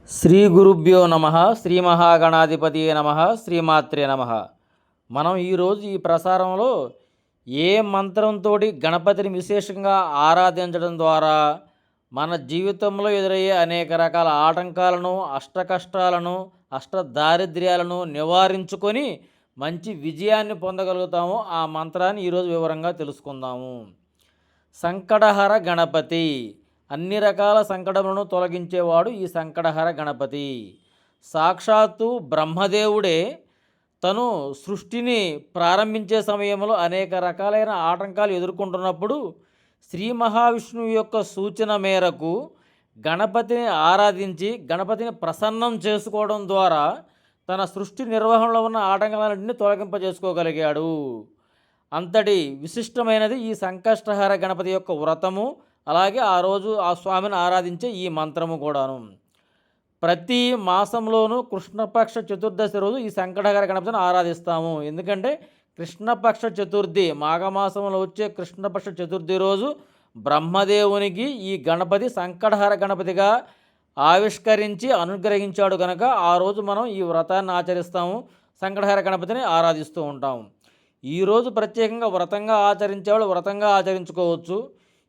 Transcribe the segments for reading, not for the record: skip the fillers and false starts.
శ్రీ గురుభ్యో నమ. శ్రీ మహాగణాధిపతి నమ. శ్రీమాత్రే నమ. మనం ఈరోజు ఈ ప్రసారంలో ఏ మంత్రంతో గణపతిని విశేషంగా ఆరాధించడం ద్వారా మన జీవితంలో ఎదురయ్యే అనేక రకాల ఆటంకాలను, అష్టకష్టాలను, అష్టదారిద్ర్యాలను నివారించుకొని మంచి విజయాన్ని పొందగలుగుతామో ఆ మంత్రాన్ని ఈరోజు వివరంగా తెలుసుకుందాము. సంకటహర గణపతి. అన్ని రకాల సంకటములను తొలగించేవాడు ఈ సంకటహర గణపతి. సాక్షాత్తు బ్రహ్మదేవుడే తను సృష్టిని ప్రారంభించే సమయంలో అనేక రకాలైన ఆటంకాలు ఎదుర్కొంటున్నప్పుడు శ్రీ మహావిష్ణువు యొక్క సూచన మేరకు గణపతిని ఆరాధించి గణపతిని ప్రసన్నం చేసుకోవడం ద్వారా తన సృష్టి నిర్వహణలో ఉన్న ఆటంకాలన్నింటినీ తొలగింపజేసుకోగలిగాడు. అంతటి విశిష్టమైనది ఈ సంకష్టహర గణపతి యొక్క వ్రతము, అలాగే ఆ రోజు ఆ స్వామిని ఆరాధించే ఈ మంత్రము కూడాను. ప్రతి మాసంలోనూ కృష్ణపక్ష చతుర్దశి రోజు ఈ సంకటహర గణపతిని ఆరాధిస్తాము. ఎందుకంటే కృష్ణపక్ష చతుర్థి, మాఘమాసంలో వచ్చే కృష్ణపక్ష చతుర్థి రోజు బ్రహ్మదేవునికి ఈ గణపతి సంకటహర గణపతిగా ఆవిష్కరించి అనుగ్రహించాడు కనుక ఆ రోజు మనం ఈ వ్రతాన్ని ఆచరిస్తాము, సంకటహర గణపతిని ఆరాధిస్తూ ఉంటాము. ఈరోజు ప్రత్యేకంగా వ్రతంగా ఆచరించేవాళ్ళు వ్రతంగా ఆచరించుకోవచ్చు.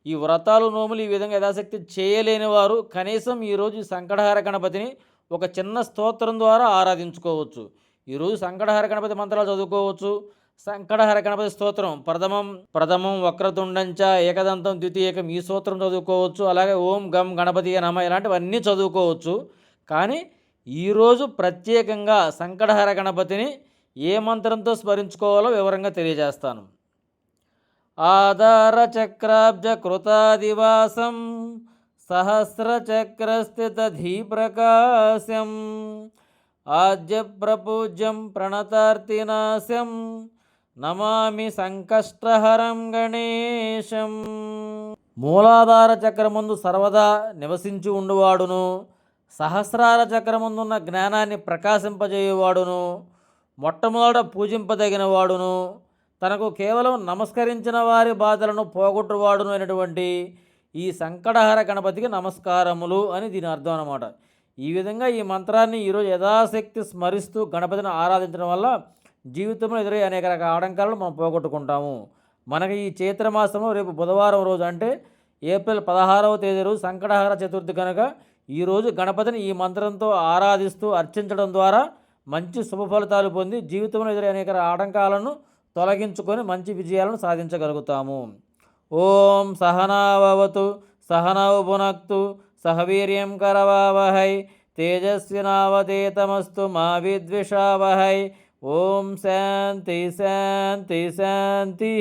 ఈ వ్రతాలు, నోములు ఈ విధంగా యథాశక్తి చేయలేని వారు కనీసం ఈరోజు సంకటహర గణపతిని ఒక చిన్న స్తోత్రం ద్వారా ఆరాధించుకోవచ్చు. ఈరోజు సంకటహర గణపతి మంత్రాలు చదువుకోవచ్చు. సంకటహర గణపతి స్తోత్రం ప్రథమం వక్రతుండంచ ఏకదంతం ద్వితీయకం ఈ స్తోత్రం చదువుకోవచ్చు. అలాగే ఓం గం గణపతి నమ ఇలాంటివన్నీ చదువుకోవచ్చు. కానీ ఈరోజు ప్రత్యేకంగా సంకటహర గణపతిని ఏ మంత్రంతో స్మరించుకోవాలో వివరంగా తెలియజేస్తాను. ఆధార చక్రాబ్జ కృతాదివాసం సహస్రచక్రస్థిత ధీప్రకాశం ఆద్య ప్రపూజ్యం ప్రణతార్తినాశం నమామి సంకష్టహరం గణేశం. మూలాధార చక్రముందు సర్వదా నివసించి ఉండువాడును, సహస్రార చక్రముందున్న జ్ఞానాన్ని ప్రకాశింపజేయువాడును, మొట్టమొదట పూజింపదగిన వాడును, తనకు కేవలం నమస్కరించిన వారి బాధలను పోగొట్టువాడును అయినటువంటి ఈ సంకటహర గణపతికి నమస్కారములు అని దీని అర్థం అన్నమాట. ఈ విధంగా ఈ మంత్రాన్ని ఈరోజు యథాశక్తి స్మరిస్తూ గణపతిని ఆరాధించడం వల్ల జీవితంలో ఎదురయ్యే అనేక రకాల ఆటంకాలను మనం పోగొట్టుకుంటాము. మనకి ఈ చైత్రమాసంలో రేపు బుధవారం రోజు అంటే ఏప్రిల్ 16వ తేదీ రోజు సంకటహర చతుర్థి కనుక ఈరోజు గణపతిని ఈ మంత్రంతో ఆరాధిస్తూ అర్చించడం ద్వారా మంచి శుభ ఫలితాలు పొంది జీవితంలో ఎదురయ్యే అనేక ఆటంకాలను తొలగించుకొని మంచి విజయాలను సాధించగలుగుతాము. ఓం సహనావతు సహనౌ భునక్తు సహవీర్యం కరవావహై తేజస్వినావతేతమస్తు మా విద్విషావహై. ఓం శాంతి శాంతి శాంతి.